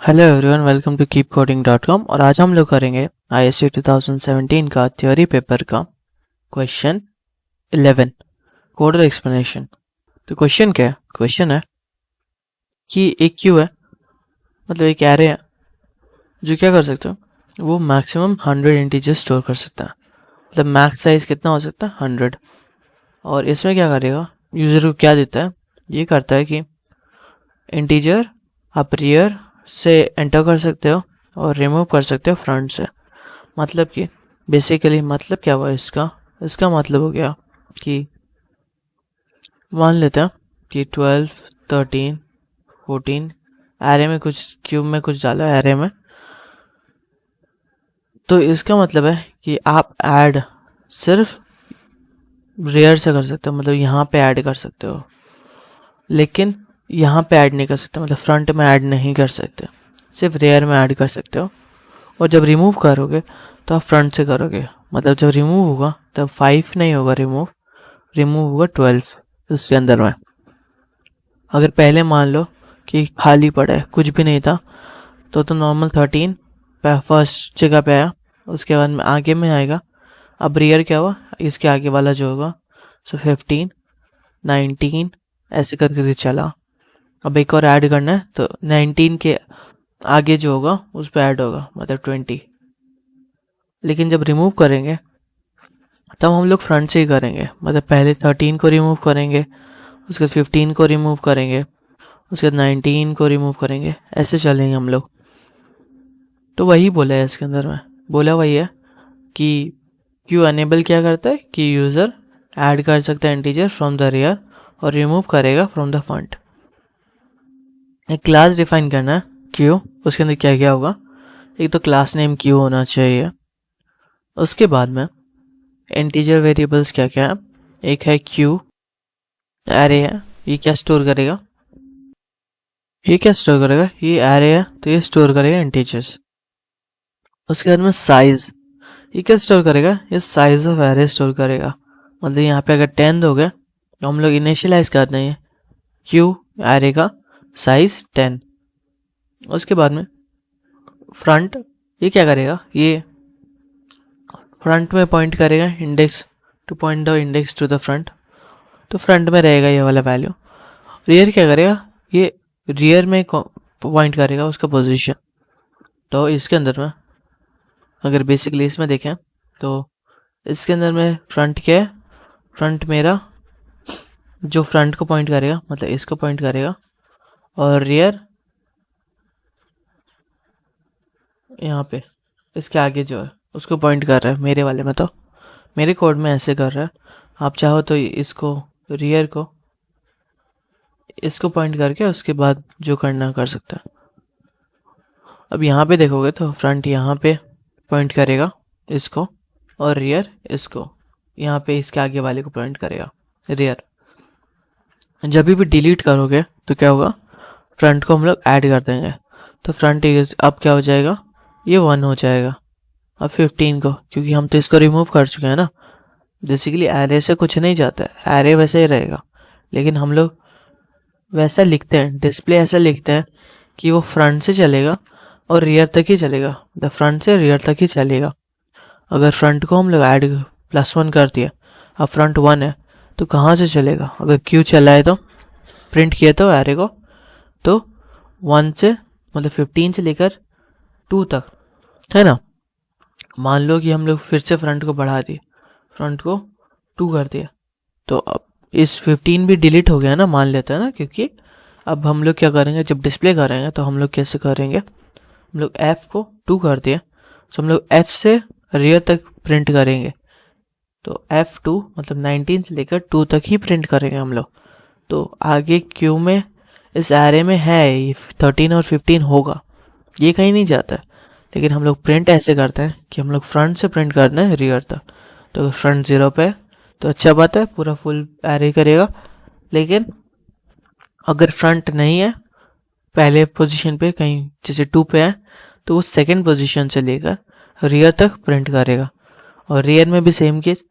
Hello everyone, welcome to keepcoding.com। और आज हम लोग करेंगे ISC 2017 का थ्योरी पेपर का क्वेश्चन 11 कोड एक्सप्लेनेशन। तो क्वेश्चन क्या है? क्वेश्चन है कि एक क्यू है, मतलब एक एरे है जो क्या कर सकते हो, वो मैक्सिमम 100 इंटीजर स्टोर कर सकता है। मतलब मैक्स साइज कितना हो सकता है? 100। और इसमें क्या करेगा, यूजर को क्या देता है, ये करता है कि इंटीजर आप रियर से एंटर कर सकते हो और रिमूव कर सकते हो फ्रंट से। मतलब कि बेसिकली मतलब क्या हुआ इसका मतलब हो गया कि मान लेते हैं कि 12, 13, 14 एरे में कुछ क्यूब में कुछ डालो एरे में, तो इसका मतलब है कि आप ऐड सिर्फ रेयर से कर सकते हो, मतलब यहाँ पे ऐड कर सकते हो, लेकिन यहाँ पे ऐड नहीं कर सकते, मतलब फ्रंट में ऐड नहीं कर सकते, सिर्फ रेयर में ऐड कर सकते हो। और जब रिमूव करोगे तो आप फ्रंट से करोगे, मतलब जब रिमूव होगा तब 5 नहीं होगा, रिमूव होगा 12 उसके अंदर में। अगर पहले मान लो कि खाली पड़ा है, कुछ भी नहीं था, तो नॉर्मल 13 फर्स्ट जगह पे आया, उसके बाद में आगे में आएगा। अब रियर क्या हुआ, इसके आगे वाला जो होगा, सो 15, 19 ऐसे करके चला। अब एक और ऐड करना है, तो 19 के आगे जो होगा उस पर ऐड होगा, मतलब 20। लेकिन जब रिमूव करेंगे तब हम लोग फ्रंट से ही करेंगे, मतलब पहले 13 को रिमूव करेंगे, उसके बाद 15 को रिमूव करेंगे, उसके बाद 19 को रिमूव करेंगे, ऐसे चलेंगे हम लोग। तो वही बोला है इसके अंदर में, बोला वही है कि क्यू अनेबल क्या करता है कि यूज़र ऐड कर सकता है इंटीजर फ्रॉम द रियर और रिमूव करेगा फ्रॉम द फ्रंट। एक क्लास डिफाइन करना है क्यू, उसके अंदर क्या क्या होगा, एक तो क्लास नेम क्यू होना चाहिए। उसके बाद में इंटीजर वेरिएबल्स क्या क्या है, एक है क्यू एरे है, ये क्या स्टोर करेगा, ये एरे है तो ये स्टोर करेगा इंटीजर्स। उसके बाद में साइज, ये क्या स्टोर करेगा, ये साइज ऑफ एरे स्टोर करेगा। मतलब यहाँ पे अगर 10 दोगे तो हम लोग इनिशियलाइज कर देंगे क्यू एरे का साइज 10। उसके बाद में फ्रंट, ये क्या करेगा, ये फ्रंट में पॉइंट करेगा, index to point the index to the front, तो फ्रंट में रहेगा ये वाला वैल्यू। रियर क्या करेगा, ये रियर में पॉइंट करेगा उसका पोजीशन। तो इसके अंदर में अगर बेसिकली इसमें देखें तो इसके अंदर में फ्रंट क्या है, फ्रंट मेरा जो फ्रंट को पॉइंट करेगा, मतलब इसको पॉइंट करेगा, और रियर यहाँ पे इसके आगे जो है उसको पॉइंट कर रहा है। मेरे वाले में तो मेरे कोड में ऐसे कर रहा है, आप चाहो तो इसको रियर को इसको पॉइंट करके उसके बाद जो करना कर सकता है। अब यहाँ पे देखोगे तो फ्रंट यहाँ पे पॉइंट करेगा इसको, और रियर इसको यहाँ पे इसके आगे वाले को पॉइंट करेगा रियर। जब भी डिलीट करोगे तो क्या होगा, फ्रंट को हम लोग ऐड कर देंगे, तो फ्रंट अब क्या हो जाएगा, ये 1 हो जाएगा। अब 15 को, क्योंकि हम तो इसको रिमूव कर चुके हैं ना, बेसिकली एरे से कुछ नहीं जाता है, एरे वैसे ही रहेगा, लेकिन हम लोग वैसा लिखते हैं, डिस्प्ले ऐसा लिखते हैं कि वो फ्रंट से चलेगा और रियर तक ही चलेगा, द फ्रंट से रियर तक ही चलेगा। अगर फ्रंट को हम लोग ऐड +1 कर दिया, अब फ्रंट 1 है तो कहाँ से चलेगा, अगर क्यू चला है तो प्रिंट किया तो एरे को, तो 1 से मतलब 15 से लेकर 2 तक है ना। मान लो कि हम लोग फिर से फ्रंट को बढ़ा दिए, फ्रंट को 2 कर दिया, तो अब इस 15 भी डिलीट हो गया ना, मान लेते हैं ना, क्योंकि अब हम लोग क्या करेंगे, जब डिस्प्ले करेंगे तो हम लोग कैसे करेंगे, हम लोग F को 2 कर दिए, तो हम लोग F से रियर तक प्रिंट करेंगे, तो F2 मतलब 19 से लेकर 2 तक ही प्रिंट करेंगे हम लोग। तो आगे क्यू में इस एरे में है ये 13 और 15 होगा, ये कहीं नहीं जाता है, लेकिन हम लोग प्रिंट ऐसे करते हैं कि हम लोग फ्रंट से प्रिंट करते हैं रियर तक। तो फ्रंट 0 पे तो अच्छा बात है, पूरा फुल एरे करेगा। लेकिन अगर फ्रंट नहीं है, पहले पोजीशन पे कहीं जैसे 2 पे है, तो वो सेकंड पोजीशन से लेकर रियर तक प्रिंट करेगा। और रियर में भी सेम केस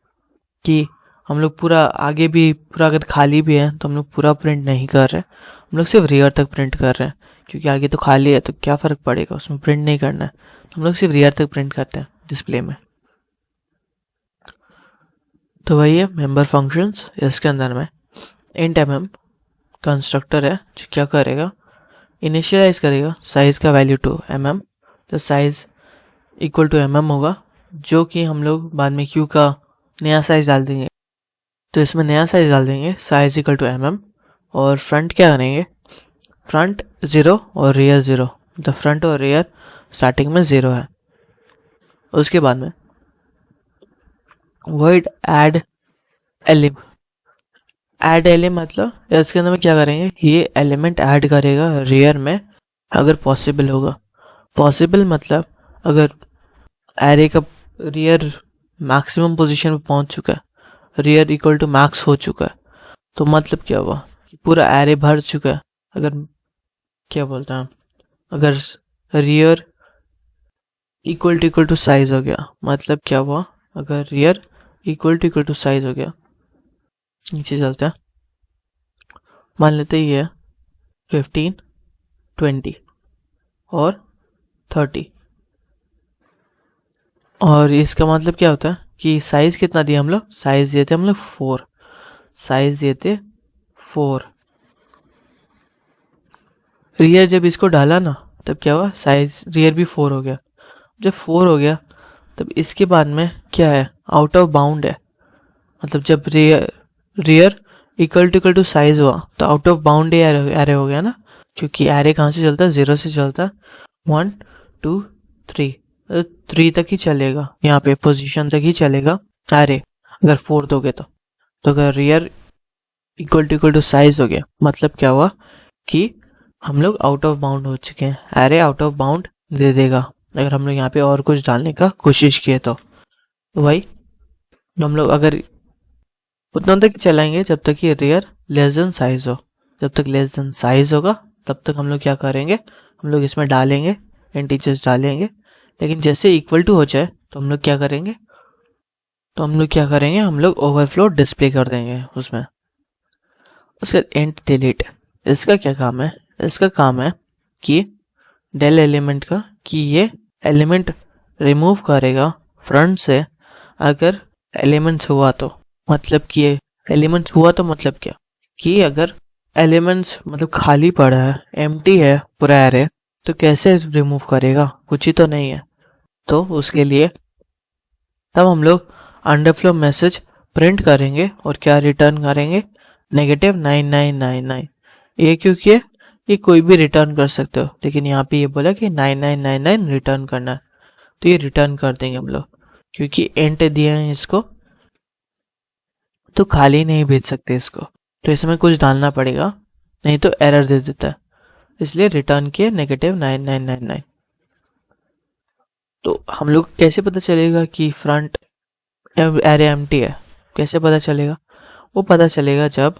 कि हम लोग पूरा आगे भी पूरा अगर खाली भी है तो हम लोग पूरा प्रिंट नहीं कर रहे, हम लोग सिर्फ रियर तक प्रिंट कर रहे हैं, क्योंकि आगे तो खाली है तो क्या फ़र्क पड़ेगा, उसमें प्रिंट नहीं करना है, तो हम लोग सिर्फ रियर तक प्रिंट करते हैं डिस्प्ले में। तो वही है मेंबर फंक्शंस। इसके अंदर में इंट mm कंस्ट्रक्टर है जो क्या करेगा, इनिशियलाइज करेगा साइज़ का वैल्यू टू mm, तो साइज़ इक्वल टू mm होगा, जो कि हम लोग बाद में क्यू का नया साइज़ डाल देंगे, तो इसमें नया साइज़ डाल देंगे साइज़ इक्वल टू mm, और फ्रंट क्या करेंगे, फ्रंट 0 और रियर 0, तो फ्रंट और रियर स्टार्टिंग में 0 है। उसके बाद में void add elim, ऐड एलिम मतलब इसके अंदर में क्या करेंगे, ये एलिमेंट ऐड करेगा रियर में अगर पॉसिबल होगा। पॉसिबल मतलब अगर एरे का रियर मैक्सिमम पोजीशन पे पहुंच चुका है, रियर इक्वल टू मैक्स हो चुका है, तो मतलब क्या हुआ कि पूरा एरे भर चुका है। अगर क्या बोलते हैं, अगर रियर इक्वल टू साइज हो गया, मतलब क्या हुआ, अगर रियर इक्वल टू साइज हो गया, नीचे चलते हैं, मान लेते ही है 15, 20 और 30, और इसका मतलब क्या होता है कि साइज कितना दिया हम लोग, साइज दिए थे हम लोग 4, साइज दिए थे 4। रियर जब इसको डाला ना तब क्या हुआ, साइज रियर भी 4 हो गया। जब 4 हो गया तब इसके बाद में क्या है, आउट ऑफ बाउंड है, मतलब जब रियर इक्वल टू साइज हुआ तो आउट ऑफ बाउंड एरे हो गया ना, क्योंकि एरे कहाँ से चलता है, 0 से चलता है, 1 2 3, 3 तक ही चलेगा, यहाँ पे पोजीशन तक ही चलेगा एरे अगर 4 दोगे तो अगर रियर इक्वल टू साइज हो गया मतलब क्या हुआ कि हम लोग आउट ऑफ बाउंड हो चुके हैं, एरे आउट ऑफ बाउंड दे देगा अगर हम लोग यहाँ पे और कुछ डालने का कोशिश किए तो वही हम लोग अगर उतना तक चलाएंगे जब तक ये रियर लेस देन साइज हो, जब तक लेस देन साइज होगा तब तक हम लोग क्या करेंगे, हम लोग इसमें डालेंगे इंटीजर्स डालेंगे, लेकिन जैसे इक्वल टू हो जाए तो हम लोग क्या करेंगे, हम लोग ओवरफ्लो डिस्प्ले कर देंगे उसमें। उसका एंड डिलीट, इसका क्या काम है, इसका काम है कि डेल एलिमेंट का, कि ये एलिमेंट रिमूव करेगा फ्रंट से अगर एलिमेंट्स हुआ तो, मतलब कि एलिमेंट्स हुआ तो मतलब क्या, कि अगर एलिमेंट्स मतलब खाली पड़ा है, एम्प्टी है पूरा एरे, तो कैसे रिमूव करेगा, कुछ ही तो नहीं है, तो उसके लिए तब हम लोग अंडरफ्लो मैसेज प्रिंट करेंगे और क्या रिटर्न करेंगे, -9999। ये क्योंकि ये कोई भी रिटर्न कर सकते हो, लेकिन यहाँ पे ये बोला कि 9999 रिटर्न करना है, तो ये रिटर्न कर देंगे हम लोग, क्योंकि एंट दिए हैं इसको तो खाली नहीं भेज सकते इसको, तो इसमें कुछ डालना पड़ेगा, नहीं तो एरर दे देता है, इसलिए रिटर्न किए -9999। तो हम लोग कैसे पता चलेगा कि फ्रंट एरे एम्प्टी है, कैसे पता चलेगा, वो पता चलेगा जब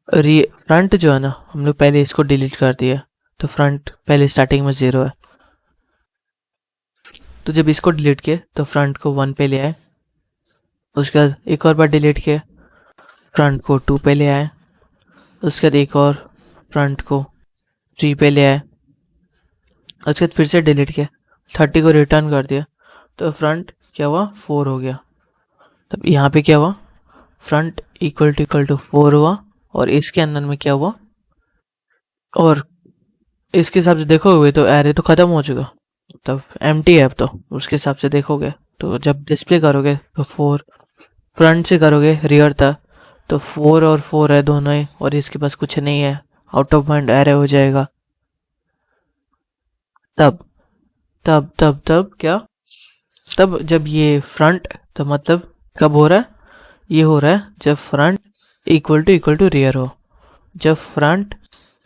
फ्रंट जो है ना, हम लोग पहले इसको डिलीट कर दिया, तो फ्रंट पहले स्टार्टिंग में 0 है, तो जब इसको डिलीट किए तो फ्रंट को 1 पे ले आए, उसके बाद एक और बार डिलीट किए, फ्रंट को 2 पे ले आए, उसके बाद एक और फ्रंट को 3 पे ले आए, उसके बाद फिर से डिलीट किया, 30 को रिटर्न कर दिया, तो फ्रंट क्या हुआ, 4 हो गया। तब यहाँ पे क्या हुआ, फ्रंट इक्वल टू 4 हुआ, और इसके अंदर में क्या हुआ, और इसके हिसाब से देखोगे तो एरे तो ख़त्म हो चुका, तब एम्प्टी है अब, तो उसके हिसाब से देखोगे तो जब डिस्प्ले करोगे तो 4 फ्रंट से करोगे रियर तक तो 4 और 4 है दोनों ही, और इसके पास कुछ नहीं है, आउट ऑफ बाउंड एरे हो जाएगा। तब तब तब तब क्या, तब जब ये फ्रंट, तो मतलब कब हो रहा है, ये हो रहा है जब फ्रंट इक्वल टू रियर हो, जब फ्रंट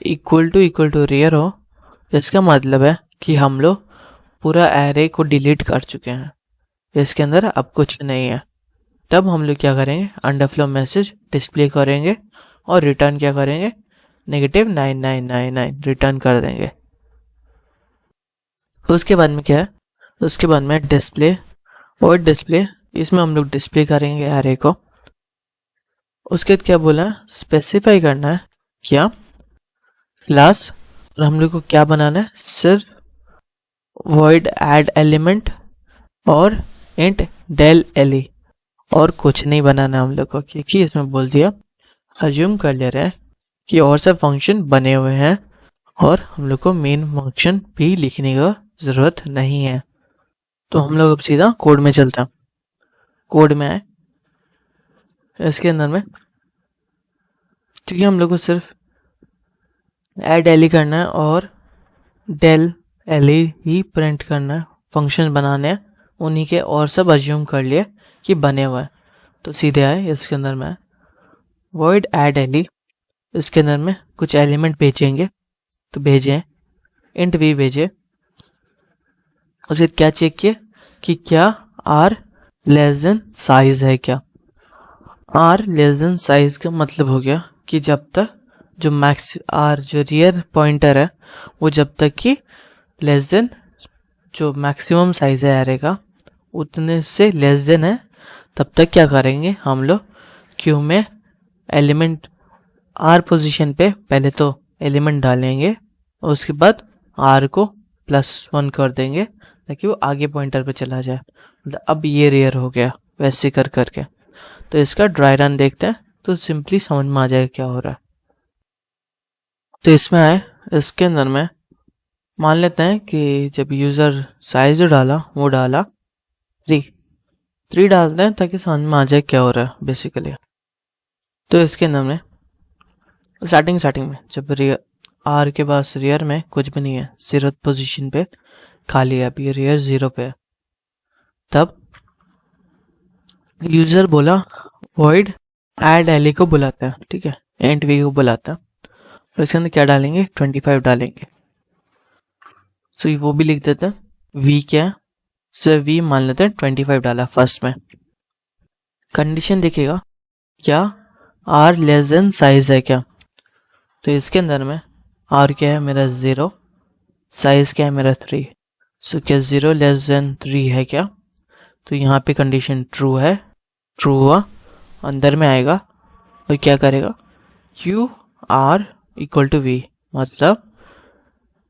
इक्वल टू रियर हो, इसका मतलब है कि हम लोग पूरा एरे को डिलीट कर चुके हैं, इसके अंदर अब कुछ नहीं है। तब हम लोग क्या करेंगे, अंडरफ्लो मैसेज डिस्प्ले करेंगे और रिटर्न क्या करेंगे, -9999 रिटर्न कर देंगे। उसके बाद में क्या है, उसके बाद में डिस्प्ले, और डिस्प्ले इसमें हम लोग डिस्प्ले करेंगे एरे को। उसके बाद क्या बोला, स्पेसिफाई करना है क्या क्लास, और हम लोग को क्या बनाना है, सिर्फ void add element और int del le, और कुछ नहीं बनाना हम लोग को, क्योंकि इसमें बोल दिया अज्यूम कर ले रहे हैं कि और सब फंक्शन बने हुए हैं और हम लोग को मेन फंक्शन भी लिखने का ज़रूरत नहीं है। तो हम लोग अब सीधा कोड में चलते हैं। कोड में आए, इसके अंदर में क्योंकि हम लोग को सिर्फ ऐड एली करना है और डेल एली ही प्रिंट करना है, फंक्शन बनाने हैं उन्हीं के, और सब अज्यूम कर लिए कि बने हुए हैं। तो सीधे आए इसके अंदर में वॉइड ऐड एली, इसके अंदर में कुछ एलिमेंट भेजेंगे, तो भेजें इंट वी भेजे। उसे क्या चेक किए कि क्या आर लेस देन साइज है क्या। आर लेस देन साइज का मतलब हो गया कि जब तक जो मैक्स आर जो रियर पॉइंटर है वो जब तक कि लेस देन जो मैक्सिमम साइज है एरे का उतने से लेस देन है, तब तक क्या करेंगे हम लोग क्यू में एलिमेंट आर पोजीशन पे पहले तो एलिमेंट डालेंगे और उसके बाद आर को +1 कर देंगे ताकि वो आगे पॉइंटर पे चला जाए। मतलब अब ये रेयर हो गया वैसे कर करके। तो इसका ड्राई रन देखते हैं तो सिंपली समझ में आ जाएगा क्या हो रहा है। तो इसमें आए, इसके अंदर में मान लेते हैं कि जब यूज़र साइज डाला वो डाला 3 डालते हैं ताकि समझ में आ जाए क्या हो रहा है बेसिकली। तो इसके अंदर में स्टार्टिंग में जब रियर आर के पास रियर में कुछ भी नहीं है, 0 पोजीशन पे खाली है, अभी रियर 0 पे है, तब यूजर बोला void add एली को बुलाता है, ठीक है, एंट वी को बुलाता है और इसके अंदर क्या डालेंगे 25 डालेंगे। सो वो भी लिख देते हैं वी क्या है, सो वी मान लेते हैं 25 डाला फर्स्ट में। कंडीशन देखेगा क्या आर लेस देन साइज है क्या, तो इसके अंदर में आर क्या है मेरा 0, साइज क्या है मेरा 3। सो क्या 0 लेस देन 3 है क्या, तो यहाँ पे कंडीशन ट्रू है, ट्रू हुआ, अंदर में आएगा और क्या करेगा Q R equal to V, मतलब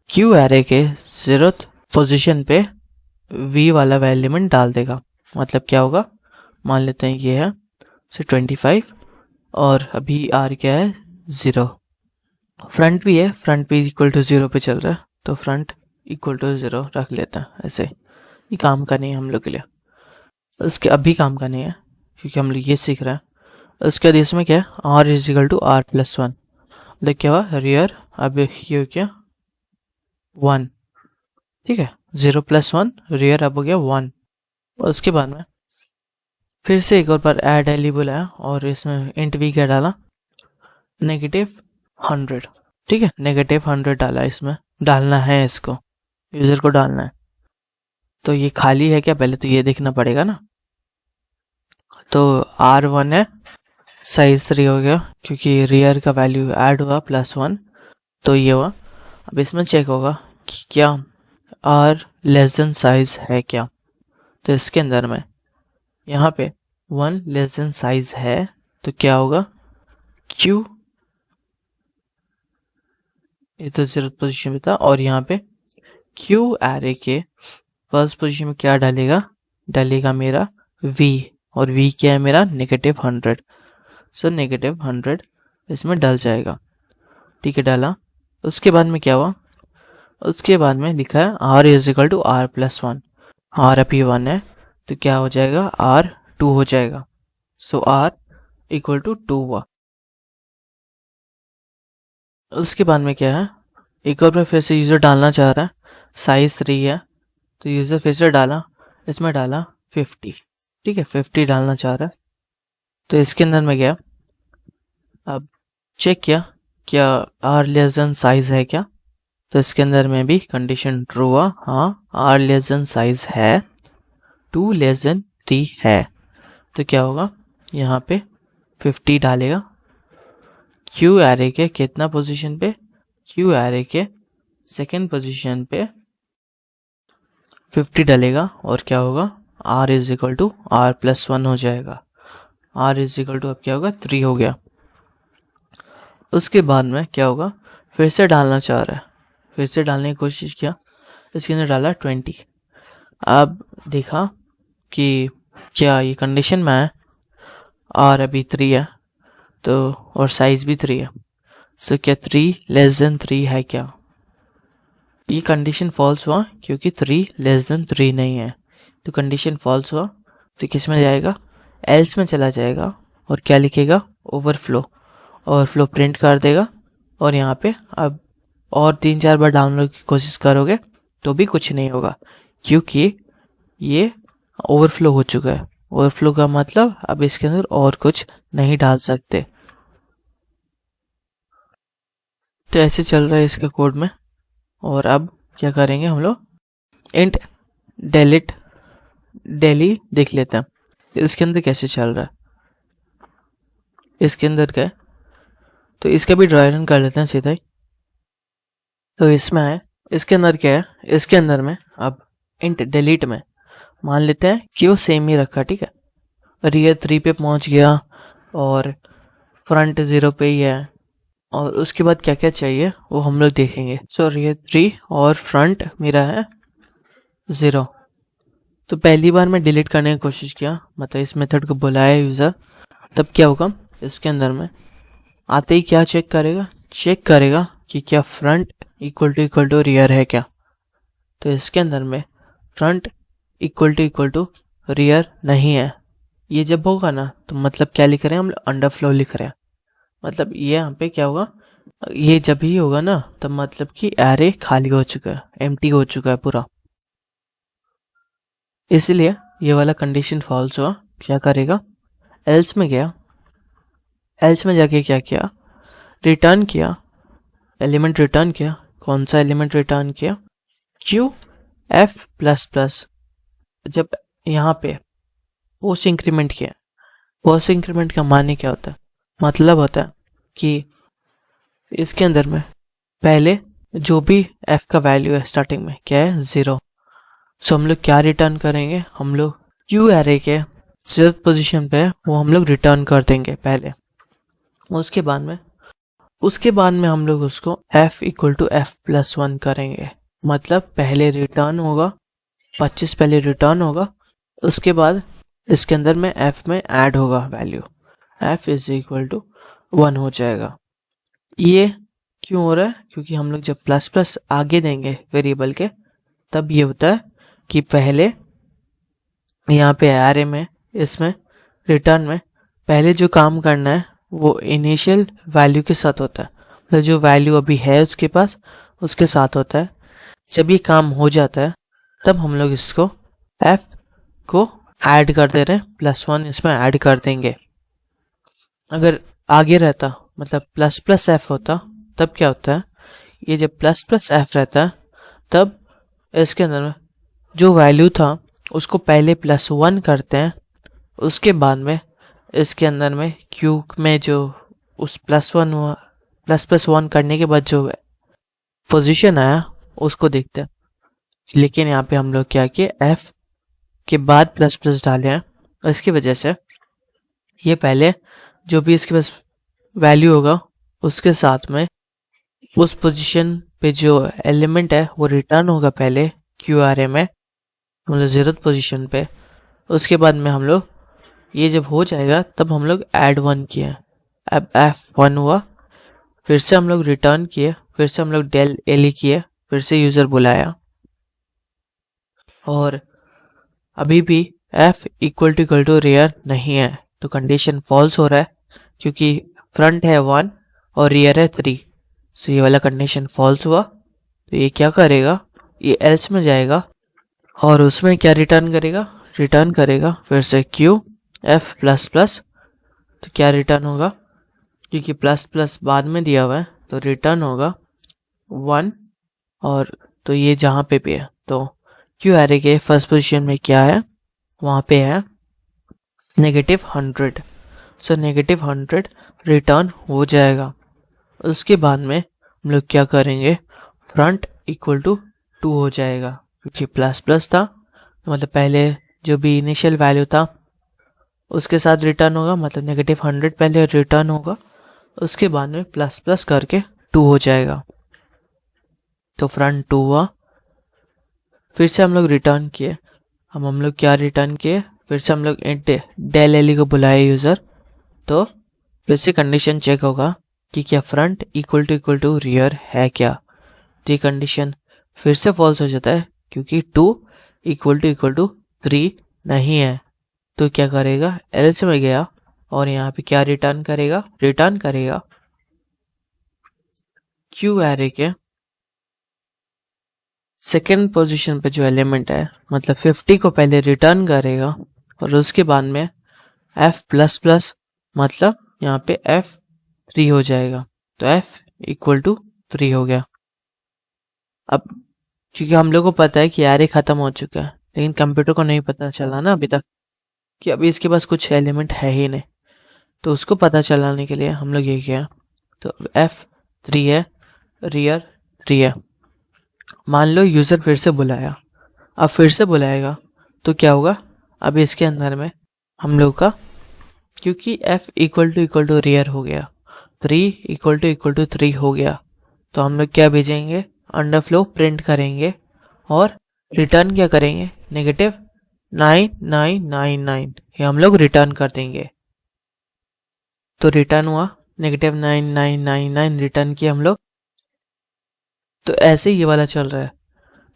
क्यू एरे के 0th पोजीशन पे वी वाला एलिमेंट डाल देगा। मतलब क्या होगा, मान लेते हैं ये है सो 25 और अभी आर क्या है 0, फ्रंट भी है, फ्रंट भी इक्वल टू 0 पे चल रहा है तो फ्रंट इक्वल टू 0 रख लेते हैं। ऐसे ये काम का नहीं है हम लोग के लिए, उसके अभी काम का नहीं है क्योंकि हम लोग ये सीख रहे हैं। उसके बाद इसमें क्या है R is equal to R +1, मतलब क्या हुआ रियर अब ये हो गया 1, ठीक है, 0 + 1 रियर अब हो गया 1। और उसके बाद में फिर से एक और बार ऐड एली बुलाया और इसमें इंट वी क्या डाला -100, ठीक है, -100 डाला, इसमें डालना है, इसको यूजर को डालना है। तो ये खाली है क्या, पहले तो ये देखना पड़ेगा ना। तो R1 है, साइज 3 हो गया क्योंकि रियर का वैल्यू ऐड हुआ +1, तो ये हुआ। अब इसमें चेक होगा कि क्या R लेस देन साइज है क्या, तो इसके अंदर में यहाँ पे 1 लेस देन साइज है तो क्या होगा Q, ये तो 0th पोजीशन में था, और यहाँ पे Q एरे के फर्स्ट पोजीशन में क्या डालेगा मेरा V, और V क्या है मेरा -100, सो -100 इसमें डल जाएगा, ठीक है, डाला। उसके बाद में क्या हुआ, उसके बाद में लिखा है R is equal to R +1, R अभी 1 है तो क्या हो जाएगा R 2 हो जाएगा, सो R इक्वल टू 2 हुआ। उसके बाद में क्या है, एक और बार फिर से यूज़र डालना चाह रहा है, साइज 3 है तो यूज़र फिर से डाला, इसमें डाला 50, ठीक है, 50 डालना चाह रहा है। तो इसके अंदर में गया, अब चेक किया क्या आर लेस देन साइज है क्या, तो इसके अंदर में भी कंडीशन ट्रू हुआ, हाँ आर लेस देन साइज है, 2 लेस देन 3 है, तो क्या होगा यहाँ पे 50 डालेगा, क्यू एरे के कितना पोजीशन पे, क्यू एरे के सेकेंड पोजीशन पे 50 डालेगा और क्या होगा R is equal to R plus 1 हो जाएगा। आर इज इक्वल टू अब क्या होगा 3 हो गया। उसके बाद में क्या होगा, फिर से डालना चाह रहा है, फिर से डालने की कोशिश किया, इसके अंदर डाला 20। अब देखा कि क्या ये कंडीशन में है, आर अभी 3 है तो, और साइज भी 3 है, सो क्या 3 लेस देन 3 है क्या? ये कंडीशन फॉल्स हुआ क्योंकि 3 लेस देन 3 नहीं है, तो कंडीशन फॉल्स हुआ, तो किस में जाएगा, एल्स में चला जाएगा और क्या लिखेगा, ओवरफ्लो। ओवरफ्लो प्रिंट कर देगा और यहाँ पे अब और 3-4 बार डाउनलोड की कोशिश करोगे तो भी कुछ नहीं होगा, क्योंकि ये ओवरफ्लो हो चुका है। ओवरफ्लो का मतलब अब इसके अंदर और कुछ नहीं डाल सकते। तो ऐसे चल रहा है इसका कोड में। और अब क्या करेंगे हम लोग, इंट डेलीट डेली देख लेते हैं इसके अंदर कैसे चल रहा है। इसके अंदर क्या है, तो इसका भी ड्राई रन कर लेते हैं सीधा ही। तो इसमें है, इसके अंदर क्या है, इसके अंदर में अब इंट डिलीट में मान लेते हैं कि वो सेम ही रखा, ठीक है। रियर 3 पे पहुंच गया और फ्रंट 0 पे ही है, और उसके बाद क्या क्या चाहिए वो हम लोग देखेंगे। सो रियर 3 और फ्रंट मेरा है 0। तो पहली बार मैं डिलीट करने की कोशिश किया, मतलब इस मेथड को बुलाया यूज़र, तब क्या होगा, इसके अंदर में आते ही क्या चेक करेगा कि क्या फ्रंट इक्वल टू रियर है क्या। तो इसके अंदर में फ्रंट इक्वल टू रियर नहीं है। ये जब होगा ना तो मतलब क्या लिख रहे हैं हम लोग, अंडरफ्लो लिख रहे हैं। मतलब ये यहाँ पे क्या होगा, ये जब ही होगा ना तब मतलब कि एरे खाली हो चुका है, एम्प्टी हो चुका है पूरा, इसलिए ये वाला कंडीशन फॉल्स हुआ। क्या करेगा, एल्स में गया, एल्स में जाके क्या किया, रिटर्न किया, एलिमेंट रिटर्न किया। कौन सा एलिमेंट रिटर्न किया, क्यू एफ प्लस प्लस। जब यहाँ पे पोस्ट इंक्रीमेंट किया, पोस्ट इंक्रीमेंट का माने क्या होता है, मतलब होता है कि इसके अंदर में पहले जो भी f का वैल्यू है स्टार्टिंग में क्या है 0। सो हम लोग क्या रिटर्न करेंगे, हम लोग क्यू एरे के 0th पोजीशन पे वो हम लोग रिटर्न कर देंगे पहले। उसके बाद में हम लोग उसको f equal to f plus 1 करेंगे। मतलब पहले रिटर्न होगा 25, पहले रिटर्न होगा, उसके बाद इसके अंदर में f में ऐड होगा value, f is equal to 1 हो जाएगा। ये क्यों हो रहा है, क्योंकि हम लोग जब प्लस प्लस आगे देंगे वेरिएबल के तब ये होता है कि पहले यहाँ पे एरे में, इसमें रिटर्न में पहले जो काम करना है वो इनिशियल वैल्यू के साथ होता है, तो जो वैल्यू अभी है उसके पास उसके साथ होता है। जब ये काम हो जाता है तब हम लोग इसको f को ऐड कर दे रहे हैं, +1 इसमें ऐड कर देंगे। अगर आगे रहता मतलब प्लस प्लस एफ होता तब क्या होता है, ये जब प्लस प्लस एफ रहता है तब इसके अंदर में जो वैल्यू था उसको पहले +1 करते हैं, उसके बाद में इसके अंदर में क्यू में जो उस +1 करने के बाद जो पोजीशन आया उसको देखते हैं। लेकिन यहाँ पे हम लोग क्या किए, एफ के बाद प्लस प्लस डाले हैं, इसकी वजह से ये पहले जो भी इसके पास वैल्यू होगा उसके साथ में उस पोजीशन पे जो एलिमेंट है वो रिटर्न होगा पहले क्यू आर ए में, मतलब 0th पोजीशन पे। उसके बाद में हम लोग ये जब हो जाएगा तब हम लोग ऐड 1 किए, अब f1 हुआ, फिर से हम लोग रिटर्न किए, फिर से हम लोग डेल एली किए, फिर से यूज़र बुलाया, और अभी भी f इक्वल टू रियर नहीं है, तो कंडीशन फॉल्स हो रहा है क्योंकि फ्रंट है 1 और रियर है 3। सो ये वाला कंडीशन फॉल्स हुआ। तो ये क्या करेगा, ये एल्स में जाएगा और उसमें क्या रिटर्न करेगा फिर से क्यू एफ प्लस प्लस। तो क्या रिटर्न होगा, क्योंकि प्लस प्लस बाद में दिया हुआ है तो रिटर्न होगा 1, और तो ये जहाँ पे भी है तो क्यू एरे के फर्स्ट पोजीशन में क्या है, वहाँ पे है -100। सो -100 रिटर्न हो जाएगा। उसके बाद में हम लोग क्या करेंगे, फ्रंट इक्वल टू 2 हो जाएगा, क्योंकि प्लस प्लस था तो मतलब पहले जो भी इनिशियल वैल्यू था उसके साथ रिटर्न होगा, मतलब -100 पहले रिटर्न होगा, उसके बाद में प्लस प्लस करके 2 हो जाएगा। तो फ्रंट 2 हुआ। फिर से हम लोग रिटर्न किए। हम लोग क्या रिटर्न किए, फिर से हम लोग डेल एली को बुलाए यूज़र। तो फिर से कंडीशन चेक होगा कि क्या फ्रंट इक्वल टू रियर है क्या। तो ये कंडीशन फिर से फॉल्स हो जाता है क्योंकि 2 इक्वल टू 3 नहीं है। तो क्या करेगा, एल्स में गया और यहाँ पे क्या रिटर्न करेगा क्यू एरे के सेकेंड पोजीशन पे जो एलिमेंट है, मतलब 50 को पहले रिटर्न करेगा और उसके बाद में f प्लस प्लस, मतलब यहाँ पे f 3 हो जाएगा। तो f इक्वल टू 3 हो गया। अब क्योंकि हम लोग को पता है कि एरे खत्म हो चुका है, लेकिन कंप्यूटर को नहीं पता चला ना अभी तक कि अभी इसके पास कुछ एलिमेंट है ही नहीं। तो उसको पता चलाने के लिए हम लोग ये किया, तो f 3 है, रियर 3 है। मान लो यूज़र फिर से बुलाया, अब फिर से बुलाएगा तो क्या होगा, अब इसके अंदर में हम लोग का, क्योंकि f इक्वल टू रियर हो गया, 3 इक्वल टू 3 हो गया, तो हम लोग क्या भेजेंगे, अंडरफ्लो प्रिंट करेंगे और रिटर्न क्या करेंगे, -9999, ये हम लोग रिटर्न कर देंगे। तो रिटर्न हुआ -9999 रिटर्न किया हम लोग। तो ऐसे ही ये वाला चल रहा है।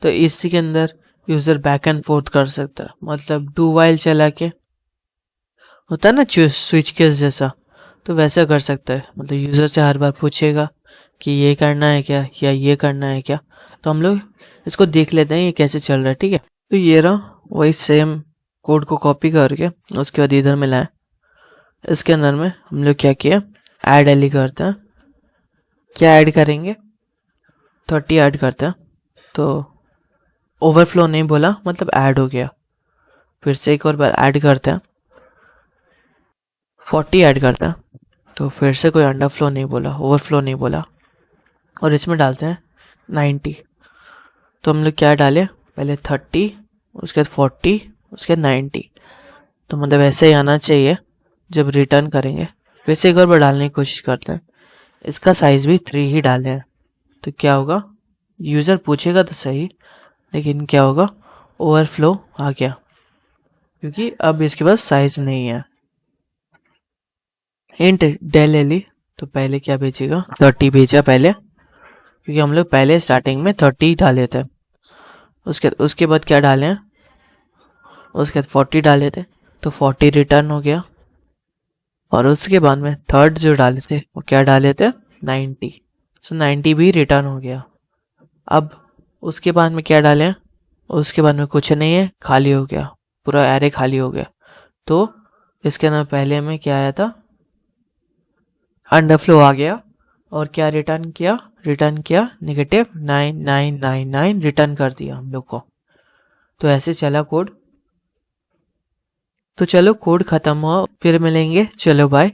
तो इसी के अंदर यूज़र बैक एंड फोर्थ कर सकता है, मतलब डू वाइल चला के होता है ना स्विच केस जैसा, तो वैसा कर सकता है। मतलब यूज़र से हर बार पूछेगा कि ये करना है क्या या ये करना है क्या। तो हम लोग इसको देख लेते हैं ये कैसे चल रहा है, ठीक है। तो ये रहा, वही सेम कोड को कॉपी करके उसके बाद इधर में लाए। इसके अंदर में हम लोग क्या किया, ऐड एली करते हैं। क्या ऐड करेंगे, 30 ऐड करते हैं। तो ओवरफ्लो नहीं बोला, मतलब ऐड हो गया। फिर से एक और बार ऐड करते हैं, 40 ऐड करते हैं। तो फिर से कोई अंडरफ्लो नहीं बोला, ओवरफ्लो नहीं बोला, और इसमें डालते हैं 90। तो हम लोग क्या डाले, पहले 30, उसके बाद 40, उसके बाद 90। तो मतलब ऐसे ही आना चाहिए जब रिटर्न करेंगे। फिर से एक और बार डालने की कोशिश करते हैं। इसका साइज़ भी 3 ही डाले हैं। तो क्या होगा, यूज़र पूछेगा तो सही, लेकिन क्या होगा, ओवरफ्लो आ गया क्योंकि अब इसके पास साइज नहीं है। इंट डेल एली, तो पहले क्या भेजेगा, 30 भेजा पहले, क्योंकि हम लोग पहले स्टार्टिंग में 30 डाले थे। उसके बाद क्या डाले हैं, उसके बाद 40 डाले थे, तो 40 रिटर्न हो गया। और उसके बाद में थर्ड जो डाले थे वो क्या डाले थे, 90। सो 90 भी रिटर्न हो गया। अब उसके बाद में क्या डाले हैं, उसके बाद में कुछ नहीं है, खाली हो गया, पूरा एरे खाली हो गया। तो इसके अंदर पहले में क्या आया था, अंडरफ्लो आ गया और क्या रिटर्न किया -9999 रिटर्न कर दिया हम लोग को। तो ऐसे चला कोड। तो चलो कोड खत्म हुआ, फिर मिलेंगे, चलो बाय।